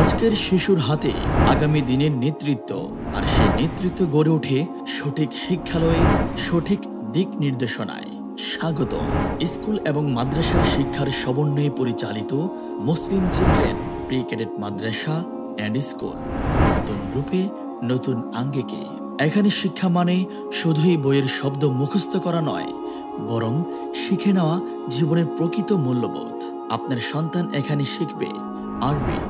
আজকের শিশুর হাতে আগামী দিনের নেতৃত্ব, আর সেই নেতৃত্ব গড়ে ওঠে সঠিক শিক্ষালয়ে, সঠিক দিক নির্দেশনায়। স্বাগতম। স্কুল এবং মাদ্রাসার শিক্ষার সমন্বয়ে পরিচালিত Muslim children pre cadet Madrasa and school, নতুন রূপে নতুন আঙ্গিকে। এখানে শিক্ষা মানে শুধুই বইয়ের শব্দ মুখস্থ করা নয়, বরং শিখে নেওয়া জীবনের প্রকৃত মূল্যবোধ। আপনার সন্তান এখানে শিখবে আরবি,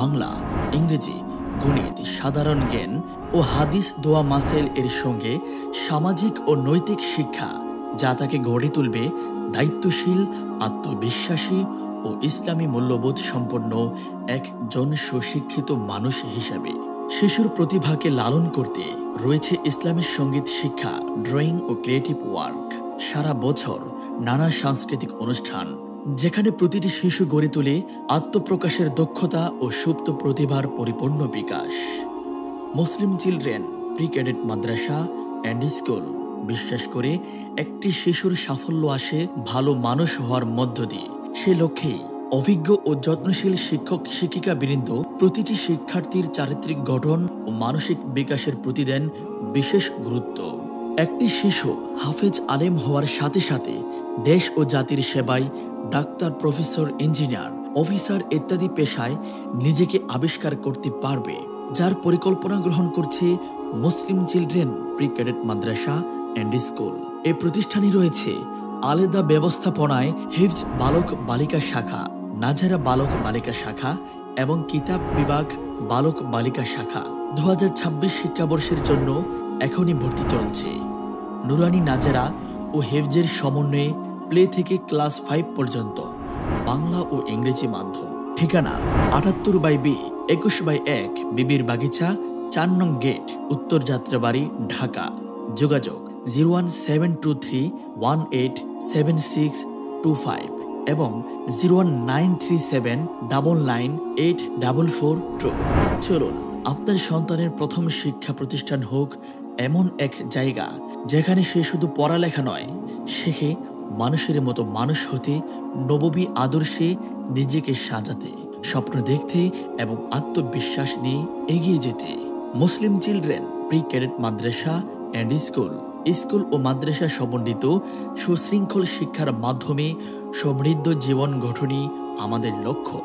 বাংলা, ইংরেজি, গণিত, সাধারণ জ্ঞান ও হাদিস, দোয়া, মাসাইল এর সঙ্গে সামাজিক ও নৈতিক শিক্ষা, যা তাকে গড়ে তুলবে দায়িত্বশীল, আত্মবিশ্বাসী ও ইসলামী মূল্যবোধ সম্পন্ন একজন সুশিক্ষিত মানুষ হিসাবে। শিশুর প্রতিভাকে লালন করতে রয়েছে ইসলামী সঙ্গীত শিক্ষা, ড্রয়িং ও ক্রিয়েটিভ ওয়ার্ক। সারা বছর নানা সাংস্কৃতিক অনুষ্ঠান, যেখানে প্রতিটি শিশু গড়ে তোলে আত্মপ্রকাশের দক্ষতা ও সুপ্ত প্রতিভার পরিপূর্ণ বিকাশ। Muslim children pre cadet Madrasa and school বিশ্বাস করে একটি শিশুর সাফল্য আসে ভালো মানুষ হওয়ার মধ্য দিয়ে। সে লক্ষ্যেই অভিজ্ঞ ও যত্নশীল শিক্ষক শিক্ষিকা বৃন্দ প্রতিটি শিক্ষার্থীর চারিত্রিক গঠন ও মানসিক বিকাশের প্রতি দেন বিশেষ গুরুত্ব। একটি শিশু হাফেজ আলেম হওয়ার সাথে সাথে দেশ ও জাতির সেবায় ডাক্তার, প্রফেসর, ইঞ্জিনিয়ার, অফিসার ইত্যাদি পেশায় নিজেকে আবিষ্কার করতে পারবে, যার পরিকল্পনা গ্রহণ করছে Muslim children pre cadet Madrasa and school. এই প্রতিষ্ঠানে রয়েছে আলাদা ব্যবস্থাপনায় হিফজ বালক বালিকা শাখা, নাজারা বালক বালিকা শাখা এবং কিতাব বিভাগ বালক বালিকা শাখা। 2026 শিক্ষাবর্ষের জন্য এখনই ভর্তি চলছে। নুরানি নাজারা ও হেফজের সমন্বয়ে প্লে থেকে ক্লাস 5 পর্যন্ত বাংলা ও ইংরেজি মাধ্যম। ঠিকানা 78/B 21/1 বিবির বাগিচা, 4 নং গেট, উত্তর যাত্রাবাড়ি, ঢাকা। যোগাযোগ 01723187625 এবং 01937998442। চলুন আপনার সন্তানের প্রথম শিক্ষা প্রতিষ্ঠান হোক এমন এক জায়গা, যেখানে সে শুধু পড়ালেখা নয়, শেখে মানুষের মতো মানুষ হতে, নববী আদর্শে নিজেকে সাজাতে, স্বপ্ন দেখতে এবং আত্মবিশ্বাস নিয়ে এগিয়ে যেতে। Muslim children pre cadet Madrasa and school, school ও মাদ্রাসা সমন্বিত সুশৃঙ্খল শিক্ষার মাধ্যমে সমৃদ্ধ জীবন গঠনই আমাদের লক্ষ্য।